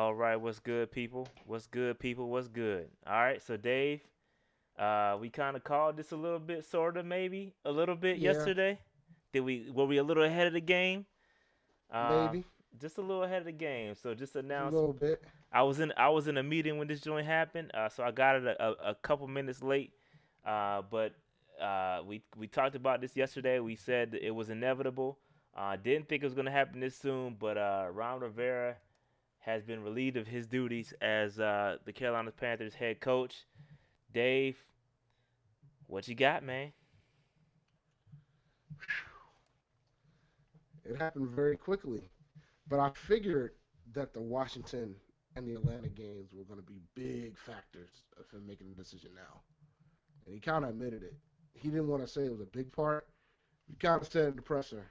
All right, what's good, people? What's good, people? What's good? All right, so Dave, we kind of called this a little bit, sort of, maybe a little bit Yeah, yesterday. Did we? Were we a little ahead of the game? Uh, maybe just a little ahead of the game. So just just a announce. little bit. I was in a meeting when this joint happened. So I got it a couple minutes late. But we talked about this yesterday. We said that it was inevitable. Didn't think it was gonna happen this soon, but Ron Rivera has been relieved of his duties as the Carolina Panthers head coach. Dave, what you got, man? It happened very quickly, but I figured that the Washington and the Atlanta games were going to be big factors of him making the decision now, and he kind of admitted it. He didn't want to say it was a big part. He kind of said the presser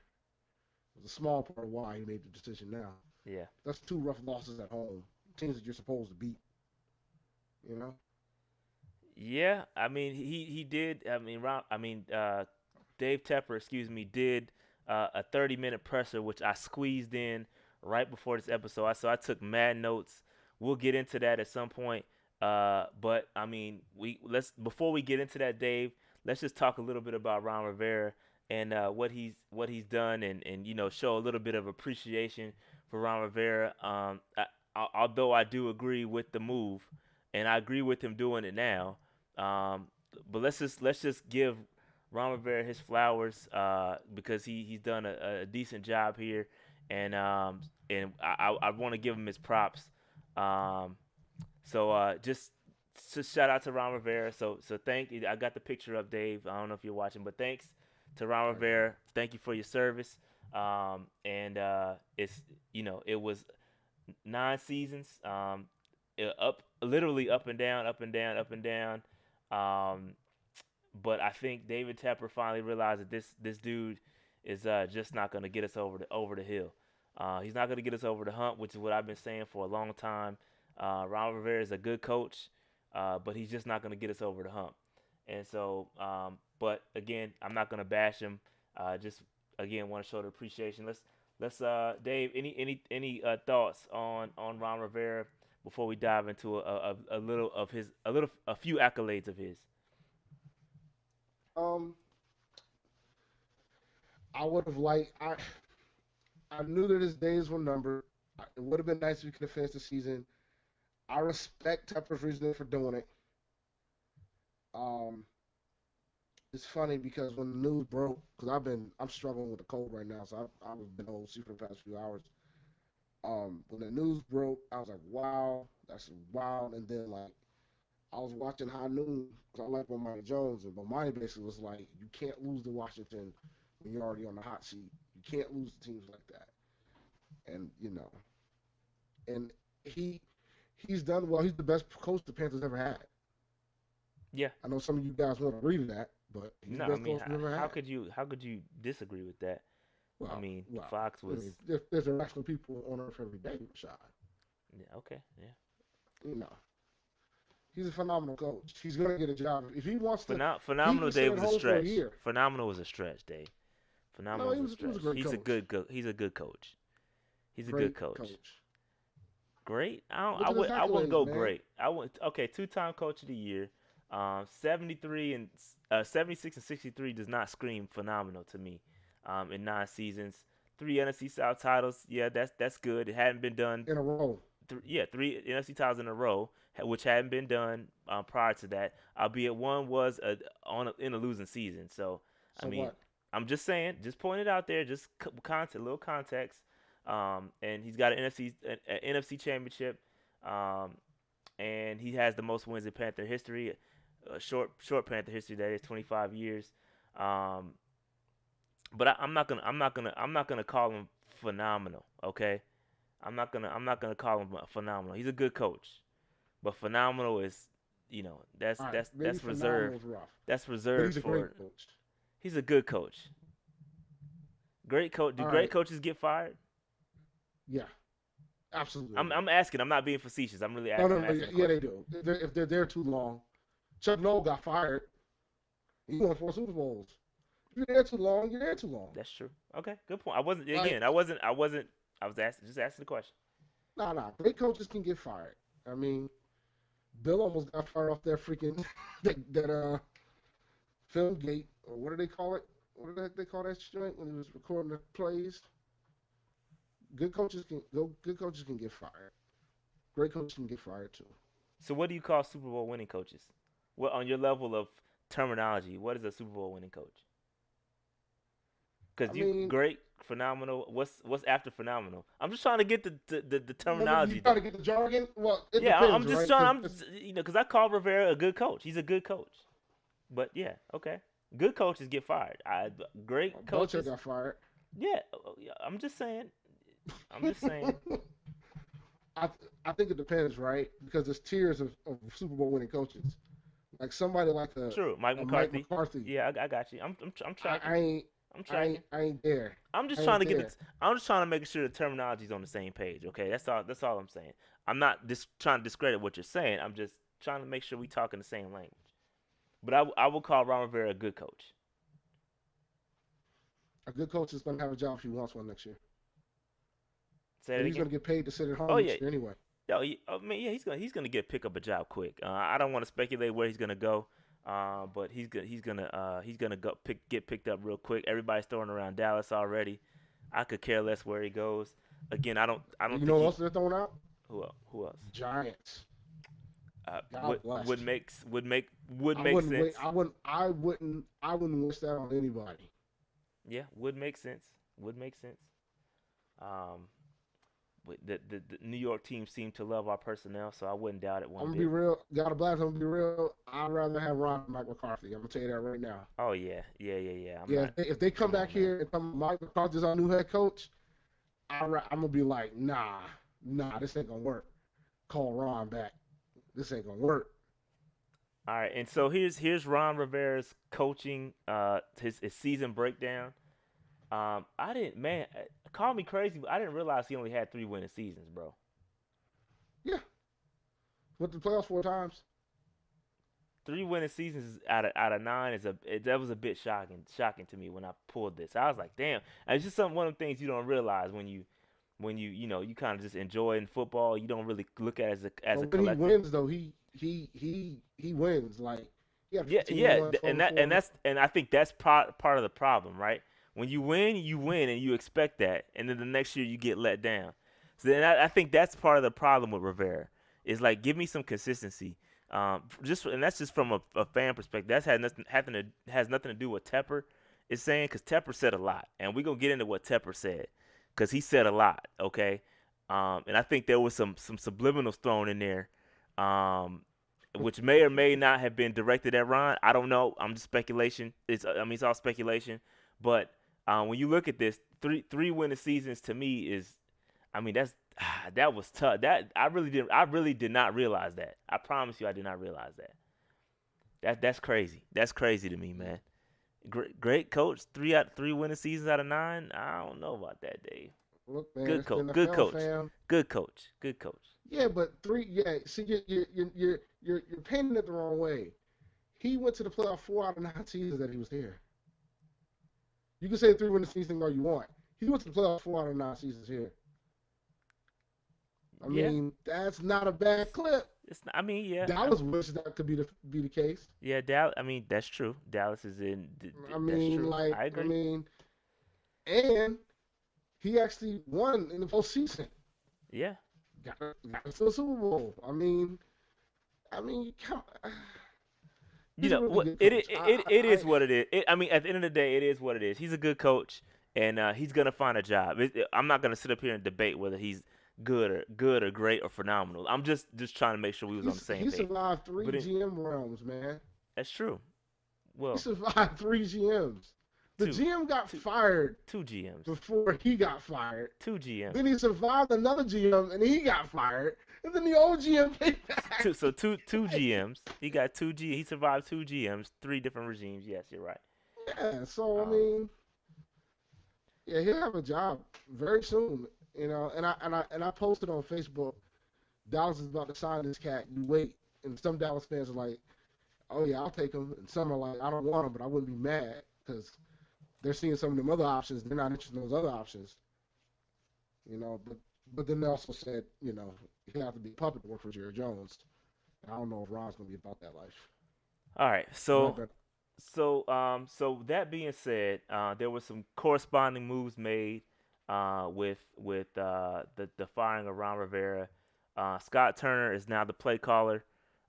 was a small part of why he made the decision now. Yeah. That's two rough losses at home, teams that you're supposed to beat. You know, Yeah, I mean he did. Dave Tepper, excuse me, did a 30-minute presser, which I squeezed in right before this episode. So I took mad notes. We'll get into that at some point. But I mean, we let's before we get into that, Dave, let's just talk a little bit about Ron Rivera and what he's done, and show a little bit of appreciation for Ron Rivera. Although I do agree with the move, and I agree with him doing it now. Um, but let's just give Ron Rivera his flowers because he's done a decent job here, and I want to give him his props. Um, just shout out to Ron Rivera. So thank you. I got the picture up, Dave. I don't know if you're watching, but thanks to Ron right, right. Rivera. Thank you for your service. And it was 9 seasons. Up literally up and down, up and down, up and down. Um, but I think David Tepper finally realized that this dude is just not going to get us over the hill. He's not going to get us over the hump, which is what I've been saying for a long time. Ron Rivera is a good coach, but he's just not going to get us over the hump. And so, but again, I'm not going to bash him. Just again, want to show the appreciation. Let's Dave, any thoughts on Ron Rivera before we dive into a little of his a few accolades of his. Um, I would have liked. I knew that his days were numbered. It would have been nice if we could have finished the season. I respect Tepper's reasoning for doing it. Um, it's funny because when the news broke, because I'm struggling with a cold right now, so I've been OC for the past few hours. When the news broke, I was like, wow, that's wild. And then like I was watching High Noon because I like Bomani Jones, and Bomani basically was like, you can't lose to Washington when you're already on the hot seat. You can't lose to teams like that. And and he he's done well. He's the best coach the Panthers ever had. Yeah. I know some of you guys won't agree to that, but he's No, the I best mean, coach we've ever how had. could you disagree with that? I Well, mean, well, Fox I was. mean, there's irrational people on earth every day, Rashad. Yeah, okay, yeah. You know, he's a phenomenal coach. He's gonna get a job if he wants to. He Phenomenal can Dave sit at was a home for a stretch. year. Phenomenal was a stretch, Dave. No, Phenomenal was a he was a stretch. great coach. He's a good coach. He's a good Great coach. coach. Great. I don't, Look at his I wouldn't accolades, go man. great. I wouldn't. Okay, two-time coach of the year. 73 and 76 and 63 does not scream phenomenal to me. In 9 seasons, three NFC South titles. Yeah, that's good. It hadn't been done. In a row. Yeah, three NFC titles in a row, which hadn't been done prior to that. Albeit one was in a losing season. So, I So mean, what? I'm just saying, just point it out there, just context, little context. And he's got an NFC championship, um, and he has the most wins in Panther history, short Panther history that is 25 years. Um, but I'm not gonna call him phenomenal. Okay, I'm not gonna call him phenomenal. He's a good coach, but phenomenal is, that's All right, that's maybe that's phenomenal reserved. is rough, That's but reserved he's a great for. coach. He's a good coach. Great coach. Do All great right, coaches get fired? yeah, absolutely they I'm do. I'm asking. I'm not being facetious. No, no, I'm no, asking a yeah, they question. do. If they're there too long, Chuck Noll got fired. He won 4 Super Bowls. If you're there too long, you're there too long. That's true. Okay, good point. I wasn't Like, again. I wasn't. I was asking the question. Nah, nah. Great coaches can get fired. I mean, Bill almost got fired off that freaking that film gate, or what do they call it? What do they call that joint when he was recording the plays? Good coaches can get fired. Great coaches can get fired too. So what do you call Super Bowl winning coaches? What on your level of terminology? What is a Super Bowl winning coach? I Because you mean, great, phenomenal. What's after phenomenal? I'm just trying to get the you terminology try down. to get the jargon. Well, it Yeah, depends, I'm just right? trying. I'm just, because I call Rivera a good coach. He's a good coach. But yeah, okay. Good coaches get fired. Great Belichick coaches. got fired. Yeah, yeah, I'm just saying. I'm just saying. I I think it depends, right? Because there's tiers of Super Bowl winning coaches. Like somebody like True, Mike a Mike McCarthy. McCarthy. Yeah, I got you. I'm I, tracking. I ain't I'm tracking. I ain't there. I'm just I trying ain't to get there. it. I'm just trying to make sure the terminology's on the same page. Okay, that's all. That's all I'm saying. I'm not just trying to discredit what you're saying. I'm just trying to make sure we talking the same language. But I will call Ron Rivera a good coach. A good coach is gonna have a job if he wants one next year, Say and that he's again. gonna get paid to sit at Oh home yeah. next year anyway. Yo, I mean, yeah, he's gonna get pick up a job quick. I don't want to speculate where he's gonna go, but he's gonna get picked up real quick. Everybody's throwing around Dallas already. I could care less where he goes. Again, I don't You think know what he. else they're throwing out? Who else? Giants. Would God bless. would I make wouldn't sense. wait. I wouldn't wish that on anybody. Yeah, would make sense. Would make sense. Um, the New York team seemed to love our personnel, so I wouldn't doubt it I'm one gonna be bit. real. God bless. I'm gonna be real. I'd rather have Ron than Mike McCarthy. I'm gonna tell you that right now. Oh yeah, yeah. I'm Yeah, not. if they come Come back on, man. here and tell me Mike McCarthy's our new head coach, I'm gonna be like, nah, this ain't gonna work. Call Ron back. This ain't gonna work. All right, and so here's Ron Rivera's coaching, his season breakdown. I didn't, man, call me crazy, but I didn't realize he only had 3 winning seasons, bro. Yeah, went to the playoffs 4 times. 3 winning seasons out of 9 that was a bit shocking to me when I pulled this. I was like, damn, and it's just one of the things you don't realize when you kind of just enjoy in football. You don't really look at it as a But when he collective. wins, though, he wins. Like he had Yeah, 15 yeah, and one and total for. I think that's part of the problem, right? When you win, and you expect that, and then the next year you get let down. So then I think that's part of the problem with Rivera. Is like, give me some consistency. And that's just from a fan perspective. That's has nothing to do with Tepper is saying, because Tepper said a lot, and we're gonna get into what Tepper said, because he said a lot. Okay, and I think there was some subliminals thrown in there. Um, which may or may not have been directed at Ron. I don't know. I'm just speculation. It's all speculation. But when you look at this, three winning seasons to me is, that's that was tough. That I really did not realize that. I promise you, I did not realize that. That's crazy. That's crazy to me, man. Great coach. 3 winning seasons out of 9. I don't know about that, Dave. Look, man, Good it's the coach. Good NFL, coach. fam. Good coach. Good coach. Yeah, but three. Yeah, see, you're painting it the wrong way. He went to the playoff 4 out of 9 seasons that he was here. You can say 3 winning season all you want. He went to the playoff 4 out of 9 seasons here. I Yeah. mean, that's not a bad clip. It's not, yeah. Dallas wishes that could be the case. Yeah, Dallas. That's true. Dallas is in. I That's mean, true. like, I agree. and he actually won in the postseason. Yeah. Got us to the Super Bowl. Come. You He's a know really what? good It coach. it, it, it is what it is. At the end of the day, it is what it is. He's a good coach, and he's gonna find a job. I'm not gonna sit up here and debate whether he's good or great or phenomenal. I'm just trying to make sure we was on the same He page. survived three But GM realms, man. that's true. He Well, survived three GMs. The two, GM got two, fired two GMs, before he got fired. two GMs, Then he survived another GM and he got fired. And then the old GM came back. two GMs. He got He survived 2 GMs, 3 different regimes. Yes, you're right. Yeah, so Um, yeah, he'll have a job very soon. And I posted on Facebook, Dallas is about to sign this cat. You wait. And some Dallas fans are like, oh yeah, I'll take him. And some are like, I don't want him, but I wouldn't be mad because they're seeing some of them other options. They're not interested in those other options. But But then they also said, he had to be a puppet to work for Jerry Jones. And I don't know if Ron's gonna be about that life. All right. He might So be. so that being said, there were some corresponding moves made with the firing of Ron Rivera. Scott Turner is now the play caller.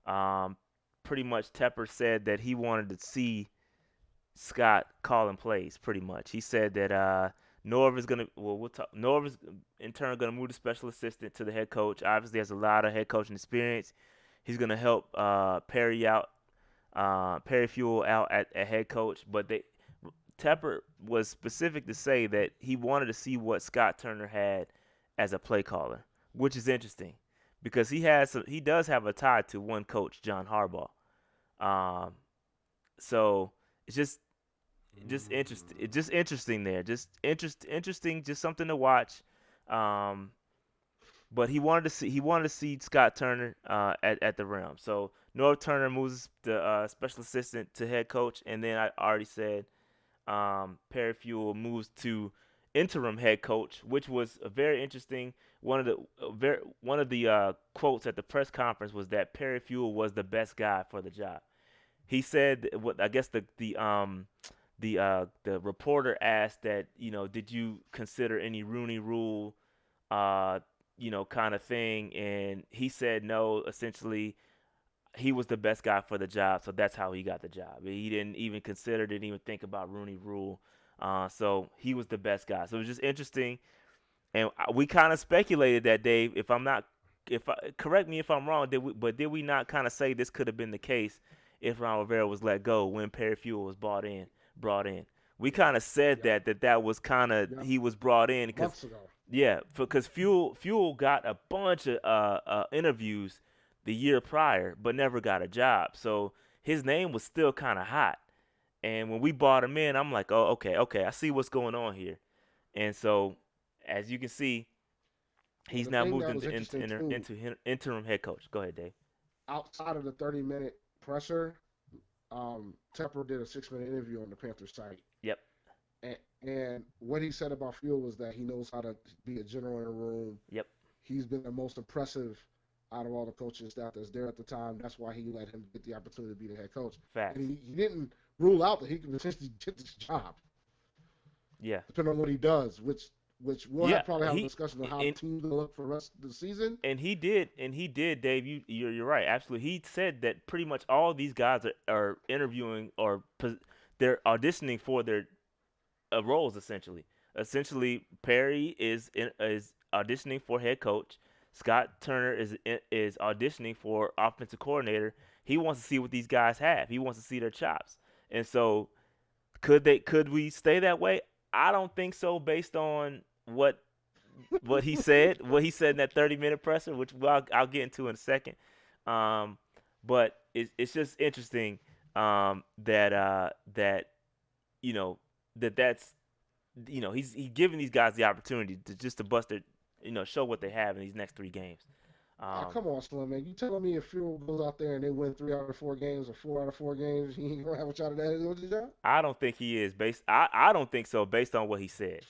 Um, Pretty much, Tepper said that he wanted to see Scott calling plays. Pretty much, he said that Norv is gonna. Well, we'll talk. Norv is in turn gonna move the special assistant to the head coach. Obviously, has a lot of head coaching experience. He's gonna help Perry Fuel out at head coach, but Tepper was specific to say that he wanted to see what Scott Turner had as a play caller, which is interesting because he does have a tie to one coach, John Harbaugh. Um, so it's just interesting. It's just interesting there. Just interesting. Just something to watch. Um, but he wanted to see Scott Turner at the realm. So North Turner moves the special assistant to head coach, and then I already said Perry Fuel moves to interim head coach, which was a very interesting. One of the quotes at the press conference was that Perry Fuel was the best guy for the job. He said what I guess the reporter asked that, did you consider any Rooney Rule uh kind of thing, and he said no. Essentially, he was the best guy for the job, so that's how he got the job. He didn't even think about Rooney Rule. So he was the best guy. So it was just interesting, and we kind of speculated that, Dave. If I'm not, if I, correct me if I'm wrong, did we not kind of say this could have been the case if Ron Rivera was let go when Perry Fuel was brought in? We kind of said Yep. that was kind of Yep. he was brought in because Months ago. yeah, because Fuel got a bunch of interviews the year prior, but never got a job. So his name was still kind of hot. And when we bought him in, I'm like, oh, okay, I see what's going on here. And so, as you can see, And he's the now thing moved that was into interesting too, interim head coach. Go ahead, Dave. outside of the 30-minute presser, Tepper did a 6-minute interview on the Panthers site. Yep, And what he said about Fuel was that he knows how to be a general in a room. yep, He's been the most impressive out of all the coaching staff that's there at the time. That's why he let him get the opportunity to be the head coach. And facts. he didn't rule out that he could potentially get this job, Yeah, depending on what he does, which we'll yeah. probably have a He discussion on how the and team's gonna look for the rest of the season. he did, Dave. You're right. Absolutely. He said that pretty much all these guys are interviewing or they're auditioning for their roles essentially. Essentially, Perry is auditioning for head coach. Scott Turner is auditioning for offensive coordinator. He wants to see what these guys have. He wants to see their chops. And so, could we stay that way? I don't think so, based on what he said in that 30-minute presser, which I'll get into in a second. Um, but it's just interesting that you know that's he's giving these guys the opportunity to just to bust their show what they have in these next three games. Oh, Um, come on, Slim, man. You telling me if Fuel goes out there and they win 3 out of 4 games or 4 out of 4 games, he ain't gonna have a shot at that? What's his job? I don't think he is based. I don't think so based on what he said.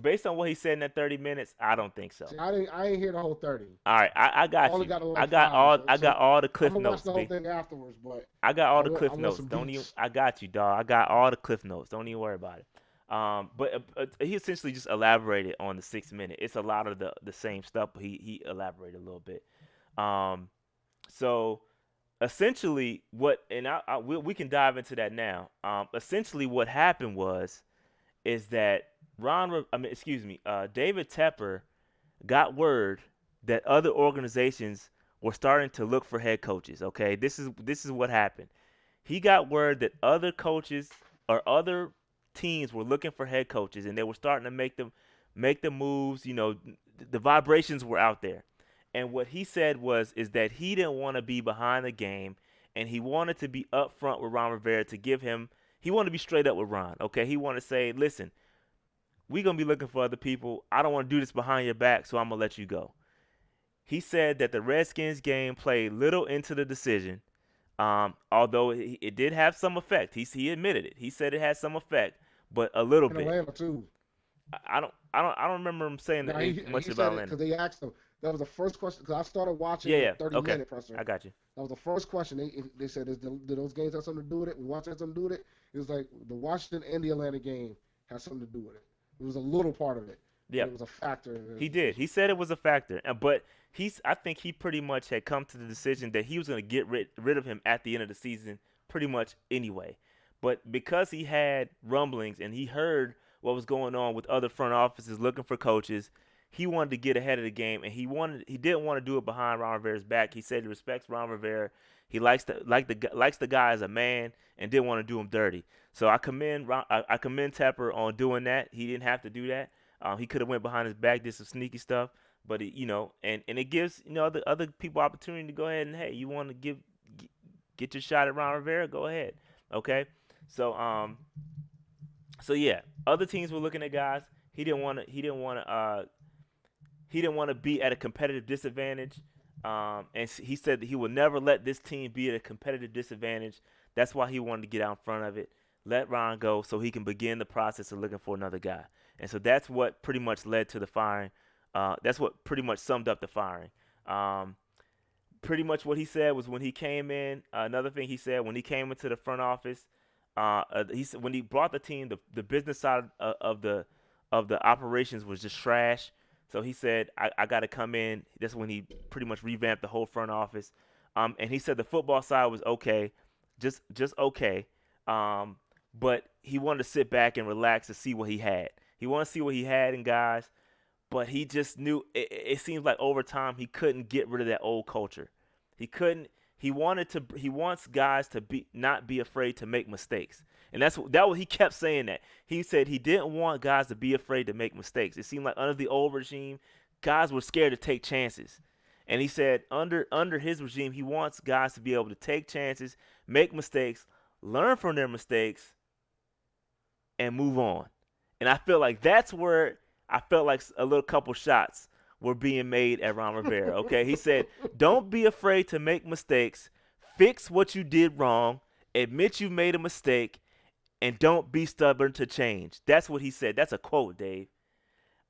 Based on what he said in that 30 minutes, I don't think so. See, I ain't hear the whole 30. All right, I I got only you. got to I like got five, all so I got all the I'm cliff gonna watch notes, the whole B. thing afterwards. But I got all the I cliff want notes. some Don't even. beats. I got you, dog. I got all the cliff notes. Don't even worry about it. But he essentially just elaborated on the 6 minute. It's a lot of the same stuff, but he elaborated a little bit. Um, so essentially, we can dive into that now. Essentially, what happened is that excuse me, David Tepper got word that other organizations were starting to look for head coaches. Okay, this is what happened. He got word that other coaches or other teams were looking for head coaches, and they were starting to make the moves. The vibrations were out there, and what he said is that he didn't want to be behind the game, and he wanted to be upfront with Ron Rivera to give him. He wanted to be straight up with Ron. Okay, he wanted to say, listen, we're gonna be looking for other people. I don't want to do this behind your back, so I'm gonna let you go. He said that the Redskins game played little into the decision, although it did have some effect. He admitted it. He said it had some effect, but a little In bit. Atlanta too. I don't remember him saying Now much he about said it Atlanta. because they asked him. That was the first question because I started watching Yeah, the yeah. 30 Okay, minute presser. I got you. That was the first question. They said, did those games have something to do with it? We watched had something to do with it. It was like the Washington and the Atlanta game had something to do with it. It was a little part of it, but Yep, it was a factor in he his did. decision. He said it was a factor, but I think he pretty much had come to the decision that he was going to get rid of him at the end of the season, pretty much anyway. But because he had rumblings and he heard what was going on with other front offices looking for coaches, he wanted to get ahead of the game, and he didn't want to do it behind Ron Rivera's back. He said he respects Ron Rivera. He likes the guy as a man, and didn't want to do him dirty. So I commend Tepper on doing that. He didn't have to do that. He could have went behind his back, did some sneaky stuff, but and it gives other people opportunity to go ahead and, hey, you want to get your shot at Ron Rivera, go ahead, okay. So so yeah, other teams were looking at guys. He didn't want to be at a competitive disadvantage. And he said that he would never let this team be at a competitive disadvantage. That's why he wanted to get out in front of it, let Ron go, so he can begin the process of looking for another guy. And so that's what pretty much led to the firing. That's what pretty much summed up the firing. Um, Pretty much what he said was when he came in. Another thing he said when he came into the front office, he said when he brought the team, the business side of the operations was just trash. So he said, I got to come in. That's when he pretty much revamped the whole front office. And he said the football side was okay, just okay. Um, but he wanted to sit back and relax to see what he had. He wanted to see what he had in guys, but he just knew it seems like over time he couldn't get rid of that old culture. He couldn't. He wants guys to be not be afraid to make mistakes, and that what he kept saying. That he said he didn't want guys to be afraid to make mistakes. It seemed like under the old regime, guys were scared to take chances, and he said under his regime, he wants guys to be able to take chances, make mistakes, learn from their mistakes, and move on. And I feel like that's where I felt like a little couple shots were being made at Ron Rivera. Okay, he said, "Don't be afraid to make mistakes. Fix what you did wrong. Admit you made a mistake, and don't be stubborn to change." That's what he said. That's a quote, Dave.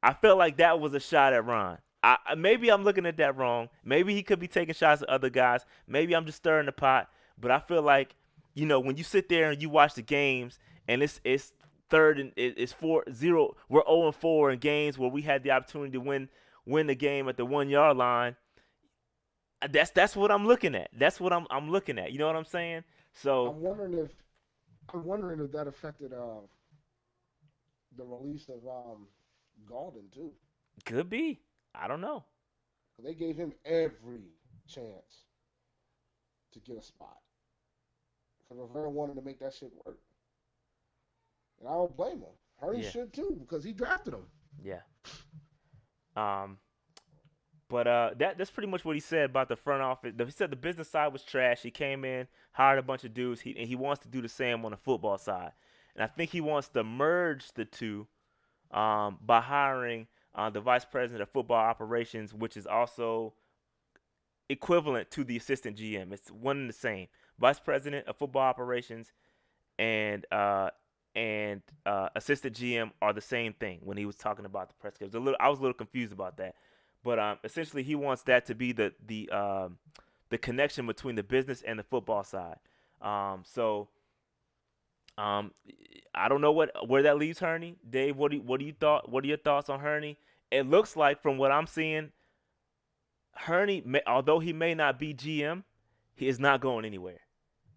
I felt like that was a shot at Ron. Maybe I'm looking at that wrong. Maybe he could be taking shots at other guys. Maybe I'm just stirring the pot. But I feel like, when you sit there and you watch the games and it's third and it's 4-0, we're 0-4 in games where we had the opportunity to win the game at the 1 yard line. That's what I'm looking at. That's what I'm looking at. You know what I'm saying? So I'm wondering if I'm wondering if that affected the release of Golden too. could be. I don't know. They gave him every chance to get a spot because Rivera wanted to make that shit work, and I don't blame him. Hurley Yeah, should too because he drafted him. yeah. Um, But that's pretty much what he said about the front office. He said the business side was trash. He came in, hired a bunch of dudes, and he wants to do the same on the football side. And I think he wants to merge the two by hiring the vice president of football operations, which is also equivalent to the assistant GM. It's one and the same. Vice president of football operations and assistant GM are the same thing. When he was talking about the press games, I was a little confused about that, but essentially he wants that to be the connection between the business and the football side. So um, I don't know where that leaves Herney. Dave, what do you thought? What are your thoughts on Herney? It looks like from what I'm seeing, although he may not be GM, he is not going anywhere.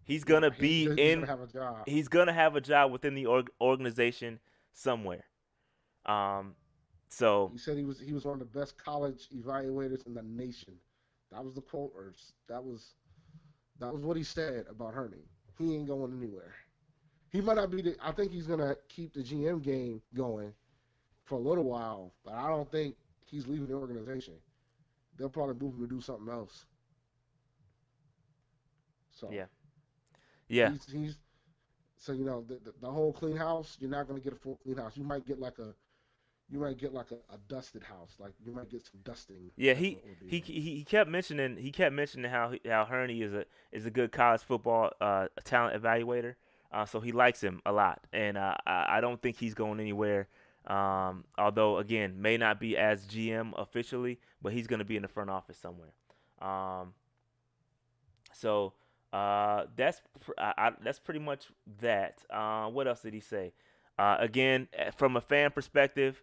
He's No, gonna be he's gonna in have a job. he's gonna have a job within the organization somewhere. Um, so He said he was one of the best college evaluators in the nation. That was the quote, or that was what he said about Herney. He ain't going anywhere. He might not be the. I think he's gonna keep the GM game going for a little while, but I don't think he's leaving the organization. They'll probably move him to do something else. So yeah, yeah, he's so the whole clean house. You're not gonna get a full clean house. You might get like a dusted house. Like you might get some dusting. yeah. That's what it would be. He kept mentioning how Herney is a good college football talent evaluator. So he likes him a lot, and I don't think he's going anywhere. Although again, may not be as GM officially, but he's going to be in the front office somewhere. Um, so that's pretty much that. What else did he say? Again, from a fan perspective,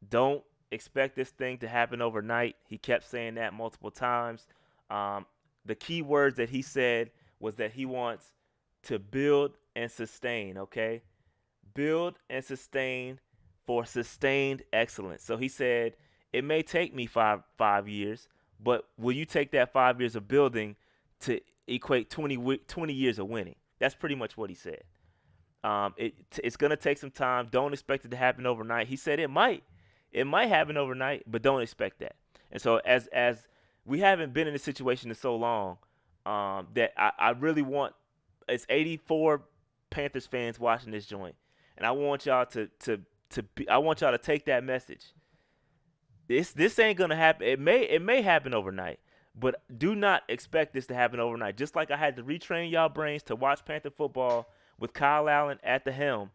don't expect this thing to happen overnight. He kept saying that multiple times. Um, the key words that he said was that he wants to build and sustain. Okay, build and sustain for sustained excellence. So he said it may take me five years, but will you take that 5 years of building to equate 20 years of winning? That's pretty much what he said. It's gonna take some time. Don't expect it to happen overnight. He said it might happen overnight, but don't expect that. And so as we haven't been in this situation in so long, that I really want it's 84 Panthers fans watching this joint, and I want y'all I want y'all to take that message. This ain't gonna happen. It may happen overnight, but do not expect this to happen overnight. Just like I had to retrain y'all brains to watch Panther football with Kyle Allen at the helm,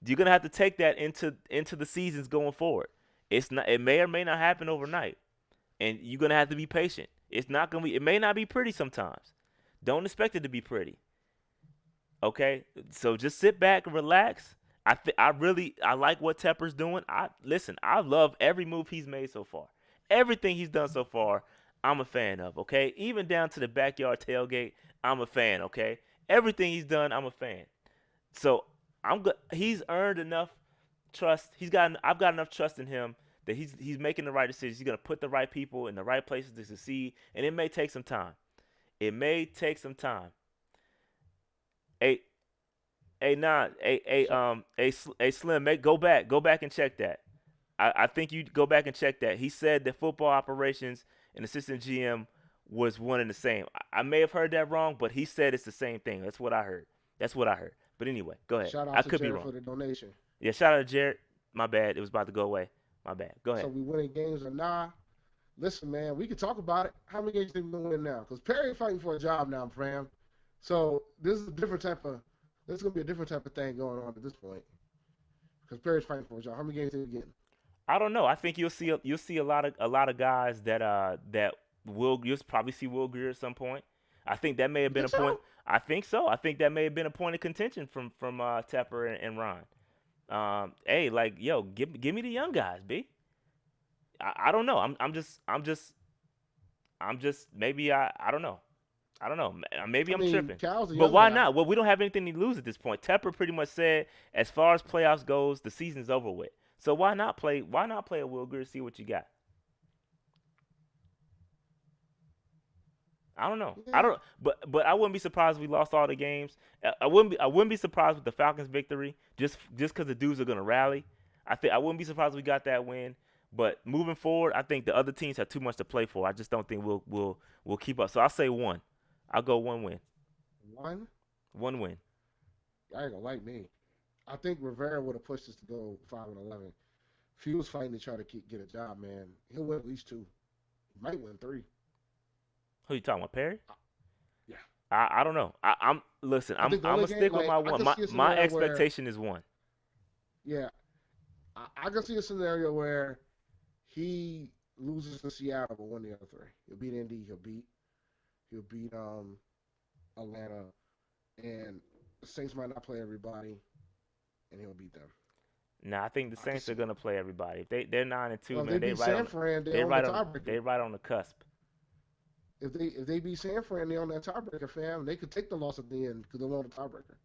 you're gonna have to take that into the seasons going forward. It's not. It may or may not happen overnight, and you're gonna have to be patient. It's not gonna be. It may not be pretty sometimes. Don't expect it to be pretty. Okay, so just sit back and relax. I like what Tepper's doing. I love every move he's made so far. Everything he's done so far, I'm a fan of. Okay, even down to the backyard tailgate, I'm a fan. Okay, everything he's done, I'm a fan. So I'm good. He's earned enough trust. I've got enough trust in him that he's making the right decisions. He's gonna put the right people in the right places to succeed, and it may take some time. It may take some time. Hey, So Slim, go back and check that. I think you go back and check that. He said that football operations and assistant GM was one and the same. I may have heard that wrong, but he said it's the same thing. That's what I heard. That's what I heard. But anyway, go ahead. shout I out to could be Jared wrong. for the donation. Yeah, shout out to Jared. My bad. It was about to go away. My bad. Go So ahead. we winning games or nah? Listen, man, we can talk about it. How many games think we gonna win now? Because Perry fighting for a job now, fam. So this is a different type of. This is gonna be a different type of thing going on at this point. Because Perry's fighting for a job. How many games think we getting? I don't know. I think you'll see a lot of guys that you'll probably see Will Greer at some point. I think that may have You been think a point. so? I think so. I think that may have been a point of contention from Tepper and Ron. Hey, like yo, give me the young guys, b. I don't know. I'm just maybe I don't know. I don't know. Maybe I I'm mean, tripping. Cal's a But young why guy. not? Well, we don't have anything to lose at this point. Tepper pretty much said, as far as playoffs goes, the season's over with. So why not play? Why not play a Will Greer? See what you got. I don't know. I Yeah. don't. But I wouldn't be surprised if we lost all the games. I wouldn't be surprised with the Falcons' victory just because the dudes are gonna rally. I wouldn't be surprised if we got that win. But moving forward, I think the other teams have too much to play for. I just don't think we'll keep up. So I'll say one. I'll go one win. One. One win. I ain't gonna like me. I think Rivera would have pushed us to go 5-11. If he was fighting to try to get a job, man, he'll win at least two. He might win three. Who you talking about, Perry? Yeah. I don't know. I'm listen. I I'm think the I'm only gonna game, stick with like, my I one. could My see a my scenario where, expectation is one. yeah, I could see a scenario where he loses to Seattle but win the other three. He'll beat Indy. He'll beat Atlanta, and the Saints might not play everybody, and he'll beat them. Nah, I think the I could Saints are see it. gonna play everybody. If they're 9-2, Well, if they man. They beat right San on Fran, they they own the right on tiebreaker. they right on the cusp. If they beat San Fran, they own that tiebreaker, fam. They could take the loss at the end because they won the tiebreaker.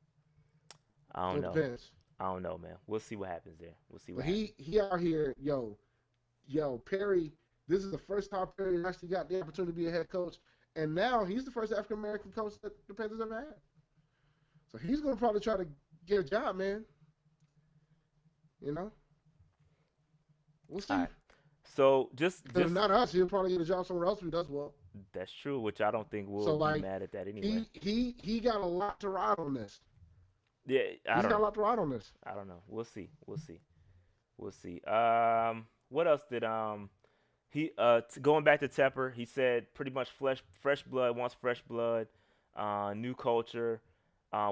I So don't it know. depends. I don't know, man. We'll see what happens there. We'll see But what happens. he out here, yo, Perry. This is the first time Perry actually got the opportunity to be a head coach, and now he's the first African American coach that the Panthers ever had. So he's gonna probably try to get a job, man. You know, we'll All see. right. So If just not us, he'll probably get a job somewhere else if he does well. that's true, which I don't think we'll So be like, mad at that anyway. he got a lot to ride on this. Yeah, I He's don't got a know. lot to ride on this. I don't know. We'll see. We'll see. We'll see. What else did he going back to Tepper? He said pretty much fresh blood wants fresh blood, new culture.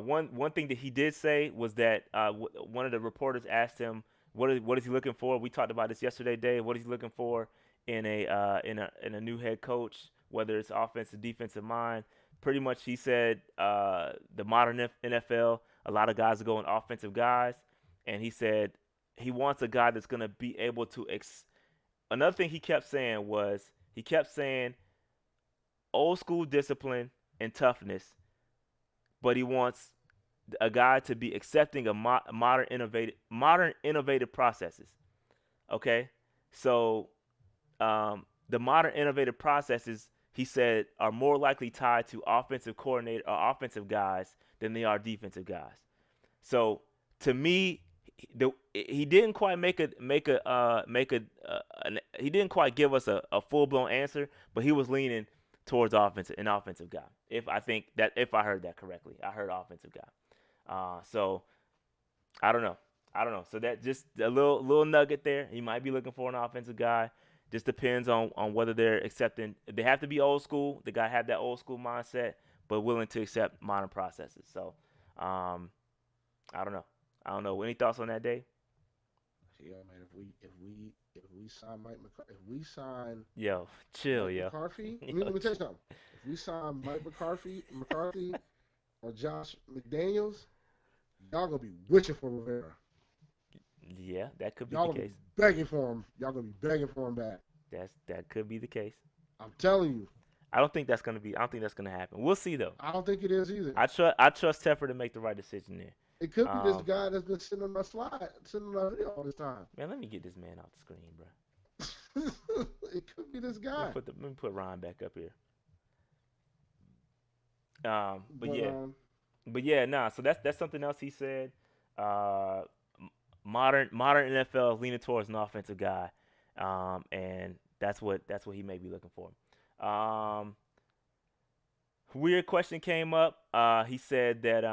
One thing that he did say was that one of the reporters asked him what is he looking for. We talked about this yesterday, Dave. What is he looking for in a new head coach, whether it's offensive, defensive mind. Pretty much, he said the modern NFL, a lot of guys are going offensive guys, and he said he wants a guy that's going to be able to. Another thing he kept saying was he kept saying old school discipline and toughness, but he wants a guy to be accepting of modern innovative processes. Okay, so the modern innovative processes, he said, are more likely tied to offensive coordinator or offensive guys than they are defensive guys. So to me, he didn't quite he didn't quite give us a full blown answer, but he was leaning towards an offensive guy. If I heard that correctly, I heard offensive guy. So I don't know. I don't know. So that just a little nugget there. He might be looking for an offensive guy. Just depends on whether they're accepting. They have to be old school. The guy have that old school mindset, but willing to accept modern processes. So I don't know. I don't know. Any thoughts on that, Dave? Yeah, man. If we sign if we sign Yo, chill, Mike yo. McCarthy, Yo, let me tell you something. If we sign Mike McCarthy or Josh McDaniels, y'all gonna be wishing for Rivera. yeah, that could be Y'all the gonna be case. begging for him. Y'all gonna be begging for him back. That could be the case. I'm telling you. I don't think that's gonna be. I don't think that's gonna happen. We'll see though. I don't think it is either. I trust Tepper to make the right decision there. It could be this Um, guy that's been sitting on my slide, sitting on my video all this time. man, let me get this man off the screen, bro. It could be this Let me guy. put Ron back up here. But But yeah, nah. So that's something else he said. Uh, modern NFL is leaning towards an offensive guy, and that's what he may be looking for. Um, weird question came up. He said that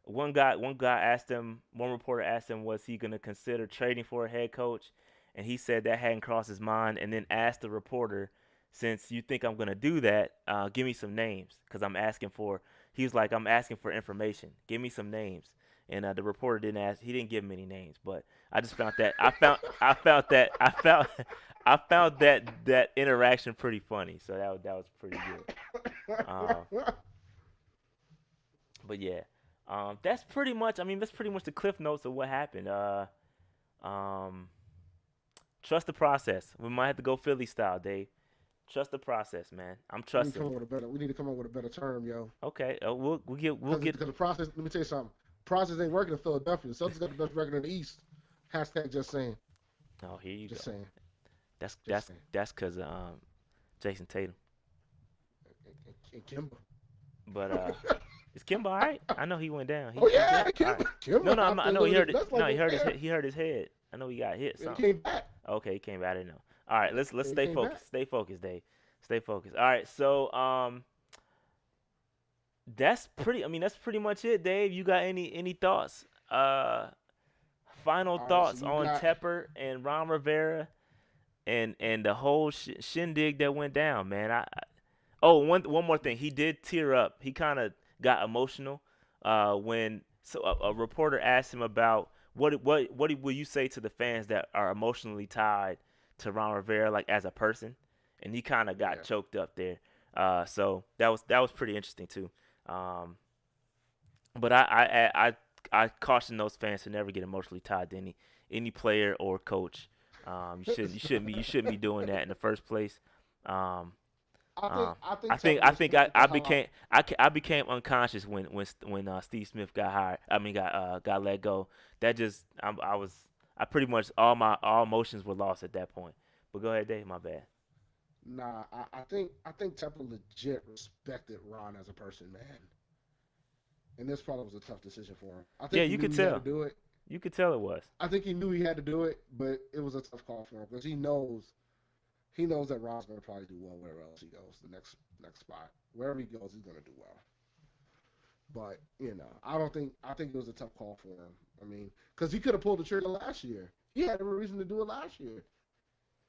one reporter asked him, was he going to consider trading for a head coach, and he said that hadn't crossed his mind, and then asked the reporter, since you think I'm going to do that, give me some names, because I'm asking for. He was like, I'm asking for information. Give me some names. And the reporter didn't ask. He didn't give him any names, but I just found that I found that interaction pretty funny. So that was pretty good. Uh, but yeah, that's pretty much. I mean, that's pretty much the cliff notes of what happened. Um, trust the process. We might have to go Philly style, Dave. Trust the process, man. I'm we need to trusting. come up with a better. We need to come up with a better term, yo. Okay, we'll get. Because the process. Let me tell you something. Process ain't working in Philadelphia. Celtics got the best record in the East. Hashtag just saying. Oh, here you Just go. saying. That's Just that's saying. that's cause of Jason Tatum. And Kimba. But is Kimba all right? I know he went down. Oh He yeah, good. All right. Kimba. No, Kimba no, out I there know he living his hurt it. best No, life over there. he hurt his head. I know he got hit And he something. came back. Okay, he came back. I didn't know. All right, let's And he stay came back. focused. Stay focused, Dave. Stay focused. All right, so that's pretty much it, Dave. You got any thoughts? Final All right, so thoughts you on got. Tepper and Ron Rivera and the whole shindig that went down, man. Oh, one more thing. He did tear up. He kind of got emotional when a reporter asked him about what will you say to the fans that are emotionally tied to Ron Rivera, like as a person, and he kind of got Yeah. choked up there. So that was pretty interesting too. Um, but I caution those fans to never get emotionally tied to any player or coach. You shouldn't be doing that in the first place. Um, I think um, I think I think Tepper I was think pissed I, at the I highlight. became I became unconscious when Steve Smith got hired. I mean got let go. That just I pretty much all emotions were lost at that point. But go ahead, Dave. My bad. Nah, I think Tepper legit respected Ron as a person, man. And this probably was a tough decision for him. I Yeah, think he you knew could he had to tell. do it. You could tell it was. I think he knew he had to do it, but it was a tough call for him because he knows that Ron's gonna probably do well wherever else he goes. The next spot, wherever he goes, he's gonna do well. But I think it was a tough call for him. I mean, because he could have pulled the trigger last year. He had every reason to do it last year,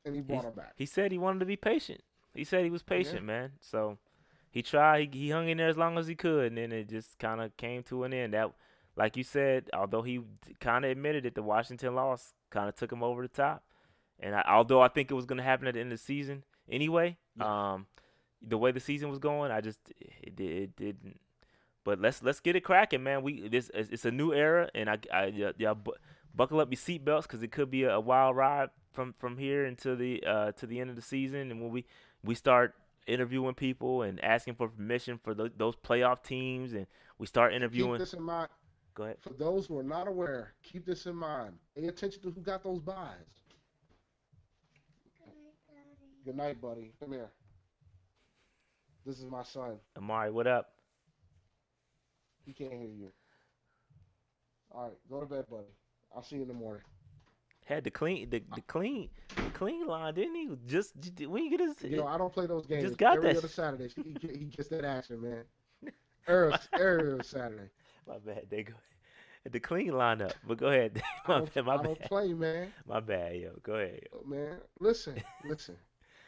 and he He brought him back. he said he wanted to be patient. He said he was Yeah, patient, man. So He tried. He hung in there as long as he could, and then it just kind of came to an end. That, like you said, although he kind of admitted it, the Washington loss kind of took him over the top. And although I think it was going to happen at the end of the season anyway, Yeah. the way the season was going, it didn't. But let's get it cracking, man. We this it's a new era, and y'all buckle up your seatbelts because it could be a wild ride from here until the to the end of the season. And when we start interviewing people and asking for permission for those playoff teams, and we start And keep interviewing. this in mind. Go ahead. For those who are not aware, keep this in mind. Pay attention to who got those buys. Good night, buddy. Come here. This is my son. Amari, what up? He can't hear you. All right, go to bed, buddy. I'll see you in the morning. Had the clean line, didn't he? When you get his I don't play those games. just got Every that. other Saturday, he gets that action, man. Every other Saturday. My bad. They go the clean lineup. But go ahead. I my don't bad. My I don't bad. play, man. My bad, yo. Go ahead, yo. Oh, man, listen.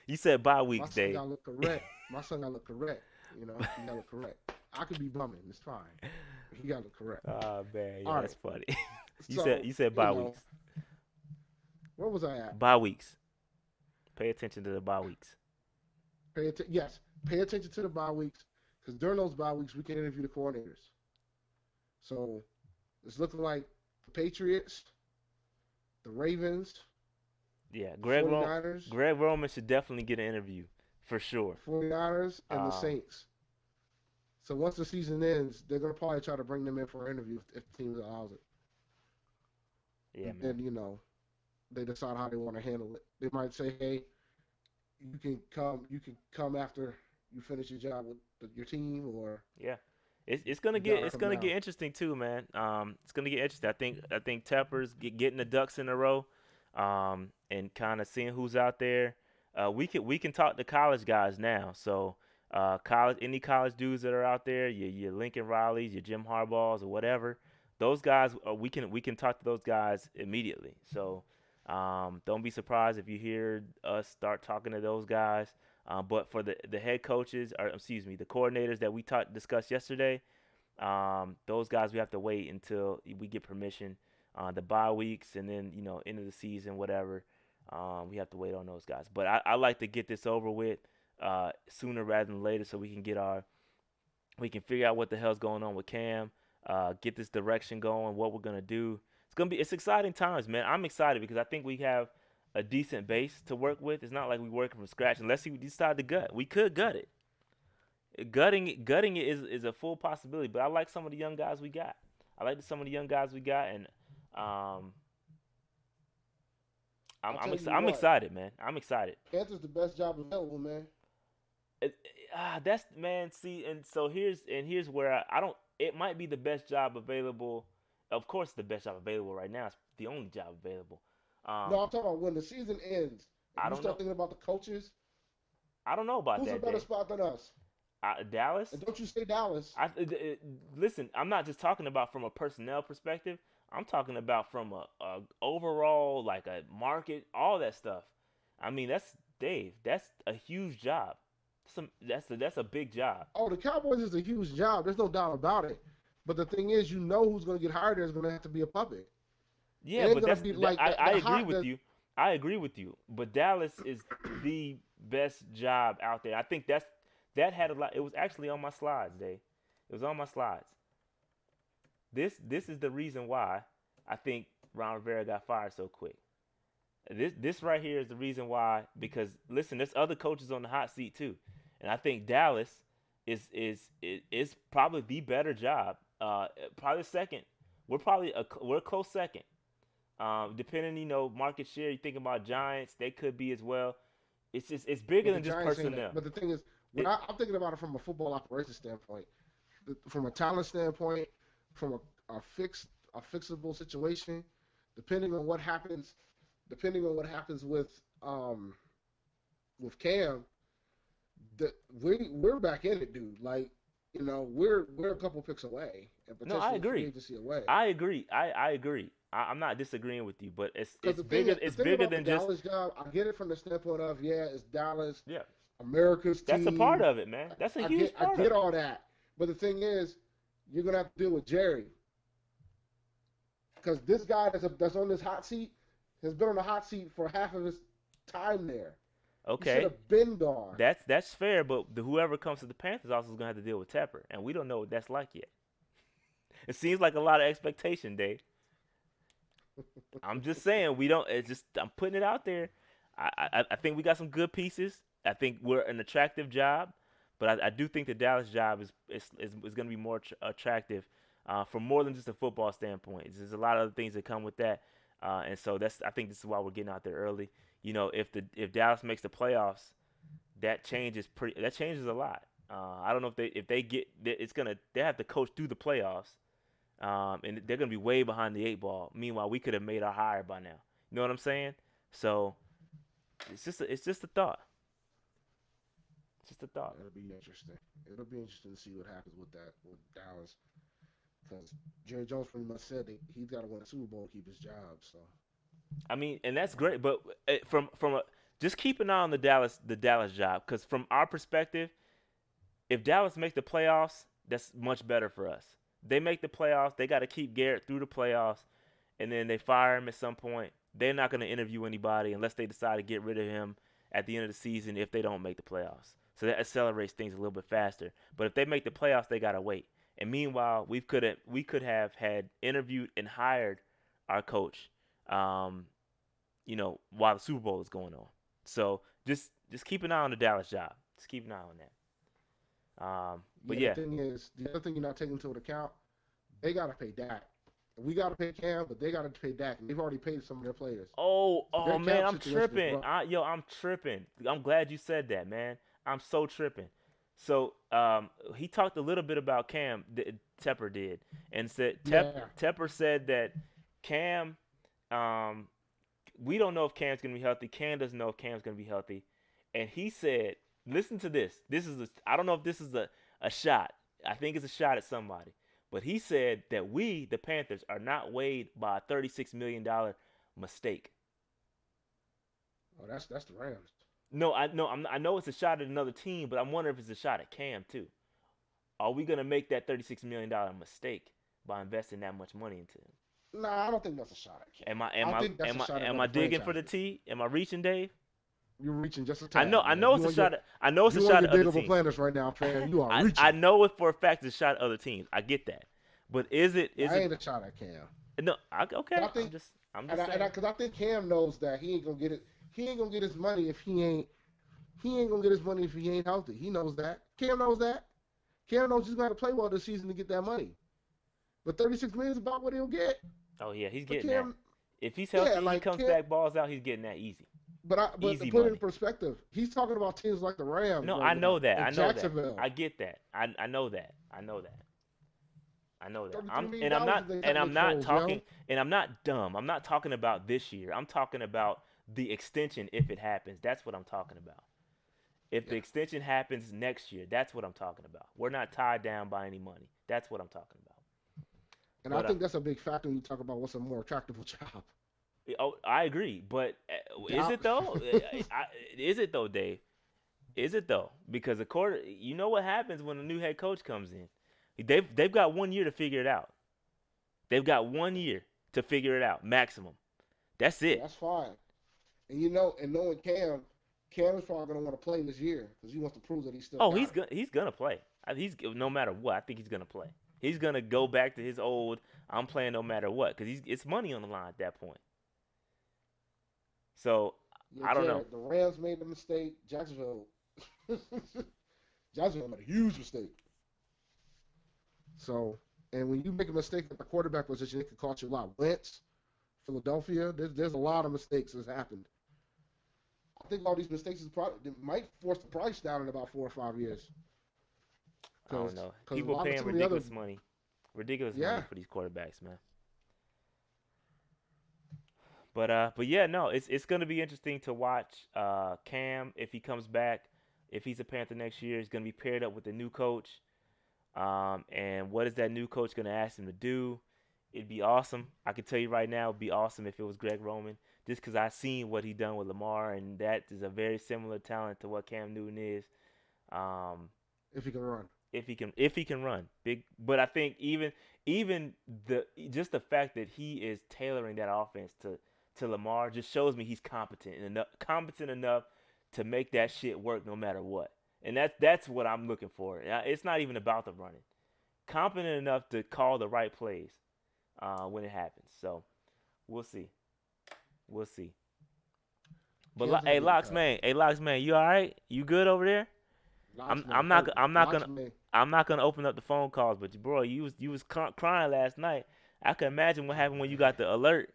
You said bye My weeks, son Dave. gotta look correct. My son gotta look correct. He gotta look correct. I could be bumming. It's fine. He gotta look correct. Oh man, All yeah, right. that's funny. you said So you said you bye know, weeks. where was I at? Bye weeks. Pay attention to the bye weeks. Yes, pay attention to the bye weeks because during those bye weeks we can interview the coordinators. So it's looking like the Patriots, the Ravens, Yeah, the 49ers, Greg Roman should definitely get an interview for sure. the 49ers, and the Um, Saints. So once the season ends, they're gonna probably try to bring them in for an interview if the team allows it. yeah, And man. then they decide how they want to handle it. They might say, "Hey, you can come after you finish your job with your team, or Yeah. It's gonna you get gotta it's come gonna now." get interesting too, man. It's gonna get interesting. I think Tepper's getting the ducks in a row, and kind of seeing who's out there. We can talk to college guys now. So, any college dudes that are out there, your Lincoln Rileys, your Jim Harbaughs, or whatever, those guys, we can talk to those guys immediately. So, don't be surprised if you hear us start talking to those guys. But for the head coaches, or excuse me, the coordinators that we discussed yesterday, those guys we have to wait until we get permission. The bye weeks and then end of the season, whatever. We have to wait on those guys. But I like to get this over with sooner rather than later, so we can figure out what the hell's going on with Cam. Get this direction going, what we're gonna do. It's exciting times, man. I'm excited because I think we have a decent base to work with. It's not like we're working from scratch unless we decide to gut. We could gut it. Gutting it is a full possibility. But I like some of the young guys we got. I like some of the young guys we got, and um, I'll tell you I'm what, excited, man. I'm excited. Panthers the best job available, man. It, that's man. See, and so here's where I don't. It might be the best job available. Of course, the best job available right now. It's the only job available. No, Um, I'm talking about when the season ends and I you don't start know. thinking about the coaches. I don't know about Who's a that better day. spot than us? Dallas. And don't you say Dallas? Listen, I'm not just talking about from a personnel perspective. I'm talking about from a overall like a market, all that stuff. I mean, that's Dave. That's a huge job. That's a big job. Oh, the Cowboys is a huge job. There's no doubt about it. But the thing is, who's going to get hired there is going to have to be a puppet. It Yeah, ain't but going to be like I the agree hot. with you. I agree with you. But Dallas is the best job out there. I think that had a lot. It was actually on my slides, Dave. It was on my slides. This is the reason why I think Ron Rivera got fired so quick. This right here is the reason why. Because listen, there's other coaches on the hot seat too, and I think Dallas is probably the better job. Probably second. We're a close second. Depending, market share. You think about Giants, they could be as well. It's bigger But the than just Giants ain't that. personnel. But the thing is, It I'm thinking about it from a football operations standpoint, from a talent standpoint, from a fixable situation, depending on what happens, depending on what happens with Cam, we're back in it, dude. Like, we're a couple picks away and no, I potentially a free agree. agency away. I agree. I agree. I'm not disagreeing with you, but it's Because it's bigger. the It's thing bigger about the than just Dallas job, I get it from the standpoint of, yeah, it's Dallas. yeah. America's That's a part team. of it, man. That's a huge I part get of it. all that, but the thing is, you're gonna have to deal with Jerry because this guy that's on this hot seat has been on the hot seat for half of his time there. He should Okay, have been gone. that's fair, but whoever comes to the Panthers also is gonna have to deal with Tepper, and we don't know what that's like yet. It seems like a lot of expectation, Dave. I'm just saying we don't. It's just I'm putting it out there. I think we got some good pieces. I think we're an attractive job, but I do think the Dallas job is going to be more attractive from more than just a football standpoint. There's a lot of other things that come with that, and so that's I think this is why we're getting out there early. You know, if Dallas makes the playoffs, that changes a lot. I don't know if they get it's gonna they have to coach through the playoffs, and they're gonna be way behind the eight ball. Meanwhile, we could have made our hire by now. You know what I'm saying? So it's just a thought. It's just a thought. It'll be interesting. It'll be interesting to see what happens with that with Dallas because Jerry Jones pretty much said that he's got to win a Super Bowl to keep his job. So I mean, and that's great, but from a just keep an eye on the Dallas job because from our perspective, if Dallas makes the playoffs, that's much better for us. They make the playoffs, they got to keep Garrett through the playoffs, and then they fire him at some point. They're not going to interview anybody unless they decide to get rid of him at the end of the season if they don't make the playoffs. So that accelerates things a little bit faster. But if they make the playoffs, they got to wait. And meanwhile, we could have had interviewed and hired our coach, um, while the Super Bowl is going on. So just keep an eye on the Dallas job. Just keep an eye on that. But yeah, the yeah. thing is, the other thing you're not taking into account, they got to pay Dak. We got to pay Cam, but they got to pay Dak, and they've already paid some of their players. So Oh their man, cap I'm situation is tripping. rough. I'm tripping. I'm glad you said that, man. I'm so tripping. So he talked a little bit about Cam. Tepper did, and said Yeah, Tepper said that Cam. Um, we don't know if Cam's gonna be healthy. Cam doesn't know if Cam's gonna be healthy, and he said, "Listen to this. I don't know if this is a shot. I think it's a shot at somebody." But he said that we, the Panthers, are not weighed by a $36 million mistake. oh, that's the Rams. No, I know it's a shot at another team, but I'm wondering if it's a shot at Cam too. Are we gonna make that $36 million mistake by investing that much money into him? Nah, I don't think that's a shot at Cam. Am I am I I think that's a am I shot at am one I of the digging for the franchises. T? Am I reaching, Dave? You're reaching just a I know tad, I man. know it's a shot. I know it's a You on shot your at other diggable teams. planners right now, fam. You are I reaching. know it for a fact it's a shot at other teams. I get that, but is it That is it ain't a shot at Cam. no? But Okay, I think, I'm just and saying. because I think Cam knows that he ain't gonna get it. He ain't gonna get his money if he ain't gonna get his money if he ain't healthy. He knows that. Cam knows that. Cam knows he's gonna have to play well this season to get that money. But 36 million is about what he'll get. Oh yeah, he's But getting that. Cam, If he's yeah, healthy, he like comes Cam. back, balls out, he's getting that easy, But to easy put it in money. perspective, he's talking about teams like the Rams No, right I know now that. and I know that. Jacksonville. I get that. I know that. I know that. I know that. Thirty-three I'm million and I'm dollars not that they got and to I'm make not Foles, talking yo. and I'm not dumb. I'm not talking about this year. I'm talking about the extension if it happens. That's what I'm talking about. If the Yeah. extension happens next year, that's what I'm talking about. We're not tied down by any money. That's what I'm talking about. And I But think that's a big factor when you talk about what's a more attractive job. oh, I agree. But is Doubt. it though? Is it though, Dave? Is it though? Because you know what happens when a new head coach comes in. They've got 1 year to figure it out. They've got 1 year to figure it out, maximum. That's And it. that's fine. And and knowing Cam, Cam is probably going to want to play this year because he wants to prove that he still Oh, got it. he's gonna play. He's no matter what. I think he's gonna play. He's gonna go back to his old. I'm playing no matter what because it's money on the line at that point. So Yeah, I don't know. Jared, the Rams made a mistake. Jacksonville made a huge mistake. So, and when you make a mistake at the quarterback position, it can cost you a lot. Wentz, Philadelphia, there's a lot of mistakes that's happened. I think all these mistakes is probably might force the price down in about 4 or 5 years I don't because know. a People lot of paying some of the other ridiculous money yeah. for these quarterbacks, man. But yeah, no, it's gonna be interesting to watch Cam if he comes back. If he's a Panther next year, he's gonna be paired up with a new coach. And what is that new coach gonna ask him to do? It'd be awesome. I can tell you right now, it'd be awesome if it was Greg Roman, just because I seen what he done with Lamar, and that is a very similar talent to what Cam Newton is. Um, if he can run. if he can run big, but I think even the just the fact that he is tailoring that offense to Lamar just shows me he's competent enough to make that shit work no matter what. And that's what I'm looking for. It's not even about the running. Competent enough to call the right plays when it happens. So we'll see. We'll see. But Cam's gonna hey, get it Locks cut. man, you all right? You good over there? I'm Locksman I'm not hurt. I'm not gonna Locksman. I'm not gonna open up the phone calls, but bro, you was crying last night. I can imagine what happened when you got the alert.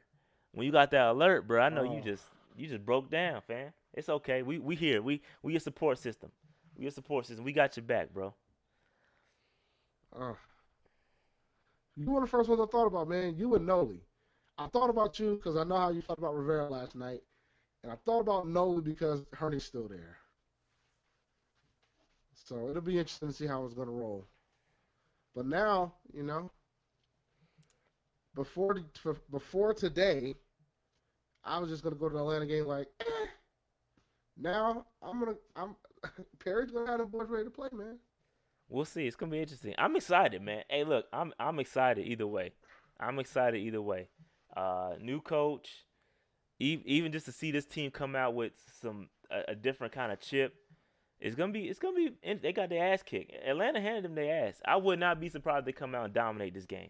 When you got that alert, bro, I know you Oh, just broke down, fam. It's okay. We here. We your support system. We your support system. We got your back, bro. uh, you were the first one I thought about, man. You and Noli. I thought about you because I know how you felt about Rivera last night, and I thought about Noli because Hurney's still there. So it'll be interesting to see how it's gonna roll. But now, before before today, I was just gonna go to the Atlanta game like, now I'm Perry's gonna have the boys ready to play, man. We'll see. It's gonna be interesting. I'm excited, man. Hey, look, I'm excited either way. I'm excited either way. New coach, even just to see this team come out with a different kind of chip. It's gonna be. They got their ass kicked. Atlanta handed them their ass. I would not be surprised if they come out and dominate this game.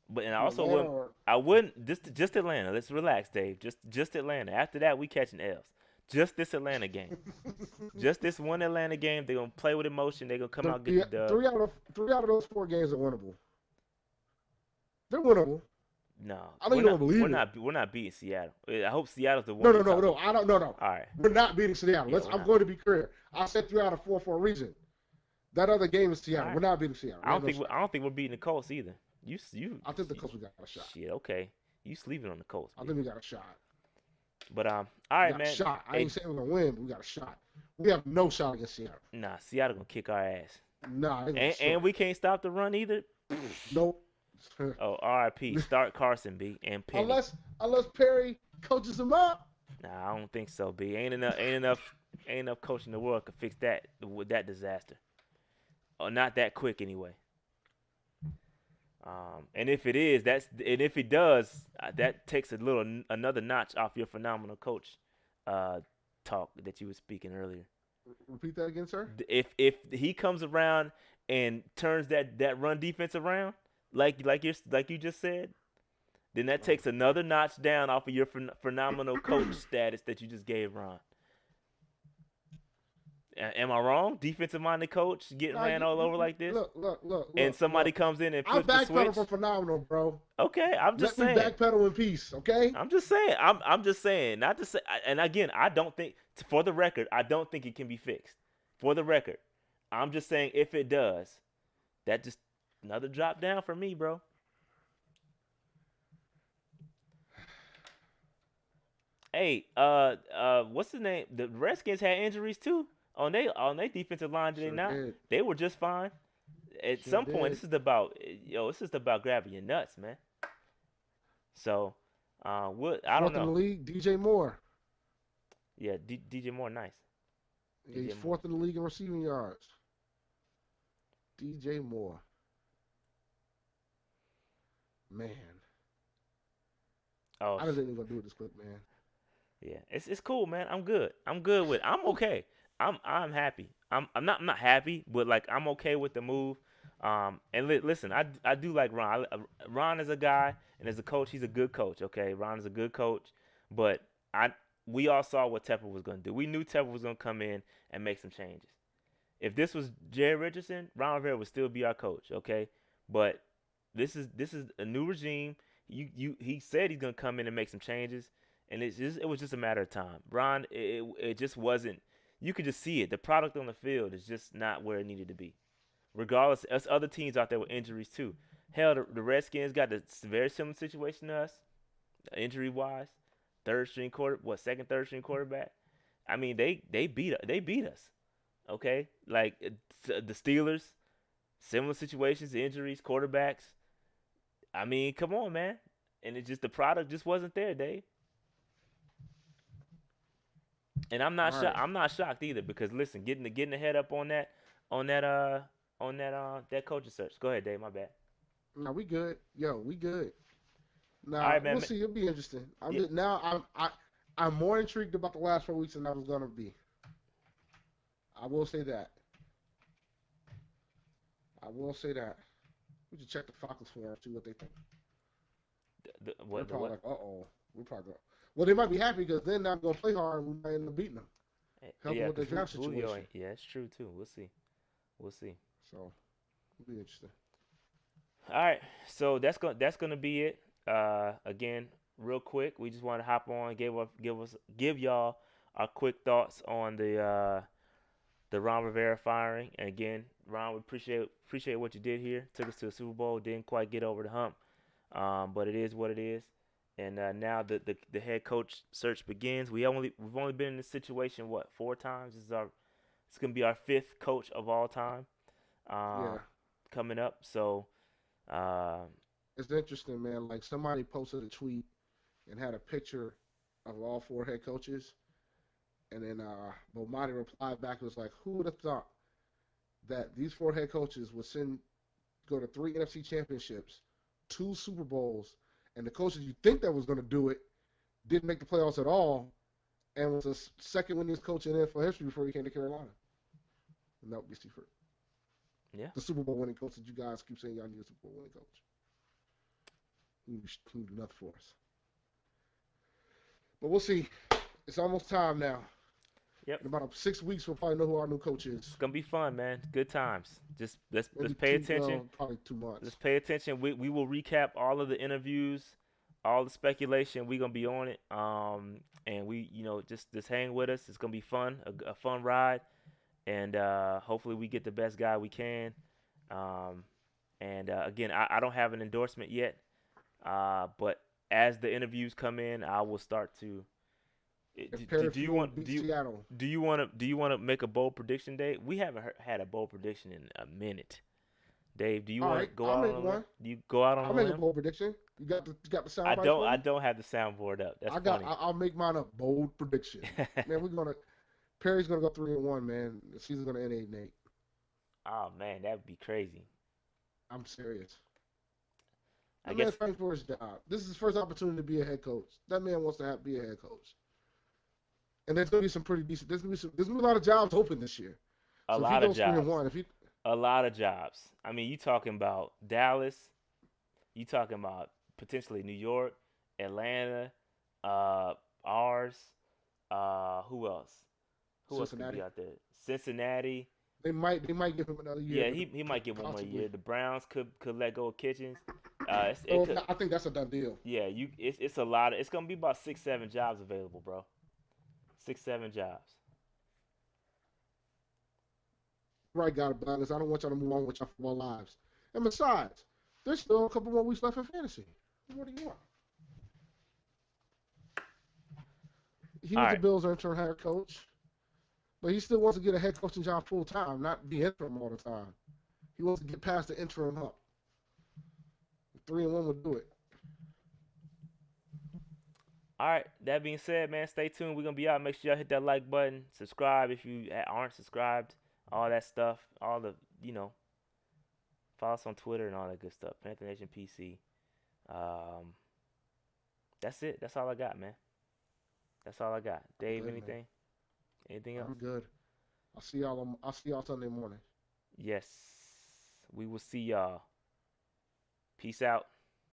But and I Who also Atlanta wouldn't. or I wouldn't just Atlanta. Let's relax, Dave. Just Atlanta. After that, we catching L's. Just this Atlanta game. Just this one Atlanta game. They're gonna play with emotion. They're gonna come out and get three, the dub. three out of those 4 games are winnable. They're winnable. No, I know we're you don't not. We're believe it. not. We're not beating Seattle. I hope Seattle's the No, one no, you're no, talking. no. I don't. No, no. All right. We're not beating Seattle. Yeah, we're I'm not. going to be clear. I said 3 out of 4 for a reason. That other game is All Seattle. right. We're not beating Seattle. We have no shot. I don't think we're beating the Colts either. I think the Colts we got a shot. Shit. Okay. You sleeping on the Colts, I B. think we got a shot. But All We right, got a man. shot. I Hey, ain't saying we're gonna win, but we got a shot. We have no shot against Seattle. nah. Seattle gonna kick our ass. Nah, they gonna And destroy we can't stop the run either. it. Nope. Oh, R.I.P. Start Carson, B, and Penny. unless Perry coaches him up. Nah, I don't think so, B. Ain't enough coach in the world could fix that with that disaster. Or not that quick anyway. And if it is, and if it does, that takes another notch off your phenomenal coach uh, talk that you were speaking earlier. Repeat that again, sir. If he comes around and turns that run defense around, like you just said, then that takes another notch down off of your phenomenal coach status that you just gave Ron. Am I wrong? Defensive minded coach getting Nah, ran all over like this, and somebody look. comes in and I flips the backpedal switch. for phenomenal, bro. Okay, I'm just Let me saying. backpedal in peace, okay? I'm just saying. I'm just saying. Not to say. And again, I don't think. For the record, I don't think it can be fixed. For the record, I'm just saying if it does, that just another drop down for me, bro. Hey, what's his name? The Redskins had injuries too on they defensive line, did they Sure not? did. They were just fine. At Sure some point, did. this is about grabbing your nuts, man. So, what I don't Fourth in the know. league, DJ Moore. Yeah, DJ Moore, nice. Yeah, he's DJ Moore. fourth in the league in receiving yards. DJ Moore. Man. Oh, I just ain't even gonna do it this quick, man. yeah, it's cool, man. I'm good. I'm good with. I'm okay. I'm happy. I'm not happy, but like I'm okay with the move. And listen, I do like Ron. Ron is a guy, and as a coach, he's a good coach. Okay, Ron is a good coach, but I we all saw what Tepper was gonna do. We knew Tepper was gonna come in and make some changes. If this was Jerry Richardson, Ron Rivera would still be our coach. Okay, but this is a new regime. He said he's gonna come in and make some changes, and it was just a matter of time. Ron, it just wasn't. You could just see it. The product on the field is just not where it needed to be. Regardless, us other teams out there with injuries too. Hell, the Redskins got the very similar situation to us, injury wise. Second, third string quarterback. I mean, they beat us. Okay, like the Steelers, similar situations, injuries, quarterbacks. I mean, come on, man. And it just the product just wasn't there, Dave. And I'm All not shocked. right. I'm not shocked either because listen, getting the head up on that that coaching search. Go ahead, Dave. My bad. Now we good. Yo, we good. All Now right, we'll man. see. It'll be interesting. I'm Yeah, just now. I'm more intrigued about the last 4 weeks than I was gonna be. I will say that. I will say that. We should check the Falcons for see what they think. They're the probably what? like, we're probably going. Well, they might be happy because then I'm gonna play hard and we might end up beating them, helping Yeah, with their because draft Julio situation. ain't. Yeah, it's true too. We'll see. We'll see. So it'll be interesting. All right, so that's gonna be it. Again, real quick, we just want to hop on, give y'all our quick thoughts on the Ron Rivera firing. And again, Ron, we appreciate what you did here. Took us to the Super Bowl, didn't quite get over the hump, but it is what it is. And now the head coach search begins. We've only been in this situation what 4 times. It's gonna be our fifth coach of all time uh, Yeah, coming up. So. Uh, it's interesting, man. Like somebody posted a tweet and had a picture of all four head coaches, and then Bomani replied back. It was like, who would have thought that these four head coaches would go to three NFC championships, two Super Bowls, and the coaches you think that was going to do it didn't make the playoffs at all, and was the second winningest coach in NFL history before he came to Carolina. And that would be Seifert, yeah. the Super Bowl winning coach that you guys keep saying y'all need a Super Bowl winning coach. Who do nothing for us. But we'll see. It's almost time now. Yep. In about 6 weeks, we'll probably know who our new coach It's is. gonna be fun, man. Good times. Just let's Maybe pay attention. probably 2 months. Let's pay attention. We will recap all of the interviews, all the speculation. We gonna be on it. And we just hang with us. It's gonna be fun, a fun ride, and hopefully we get the best guy we can. Um, and again, I don't have an endorsement yet. But as the interviews come in, I will start to. If Do you Perryfield want beats Seattle, do you want to make a bold prediction, Dave? We haven't had a bold prediction in a minute. Dave, do you all want to right, go I'll out make on a limb? one. Do you go out on I'll a make a limb? bold prediction. You got the sound bites for I me? don't have the soundboard up. That's I got. funny. I'll make mine a bold prediction. Man, we're gonna. Perry's gonna go 3-1. Man, the season's gonna end 8-8. Oh man, that would be crazy. I'm serious. I That man's guess fighting for his job. This is his first opportunity to be a head coach. That man wants to be a head coach. And there's gonna be some pretty decent. There's gonna be a lot of jobs open this year. a So if he lot of goes three and jobs. one, if he A lot of jobs. I mean, you talking about Dallas, you talking about potentially New York, Atlanta, uh ours, who else? Who else could be Cincinnati, out there? Cincinnati. they might give him another year, Yeah, he might get one more possibly. year. The Browns could let go of Kitchens. It Oh, could. I think that's a done deal. Yeah, it's a lot. It's gonna be about 6 7 jobs available, bro. 6 7 jobs. Right, got it, Douglas. I don't want y'all to move on with your football lives. And besides, there's still a couple more weeks left in fantasy. What do you want? He All was the right. Bills' interim head coach, but he still wants to get a head coaching job full time, not be interim all the time. He wants to get past the interim hump. 3-1 would do it. All right. That being said, man, stay tuned. We're gonna be out. Make sure y'all hit that like button. Subscribe if you aren't subscribed. All that stuff. All the follow us on Twitter and all that good stuff. Panther Nation PC. Um, that's it. That's all I got, man. That's all I got. I'm Dave, good, man. anything? Anything else? I'm good. I'll see y'all Sunday morning. Yes. We will see y'all. Peace out.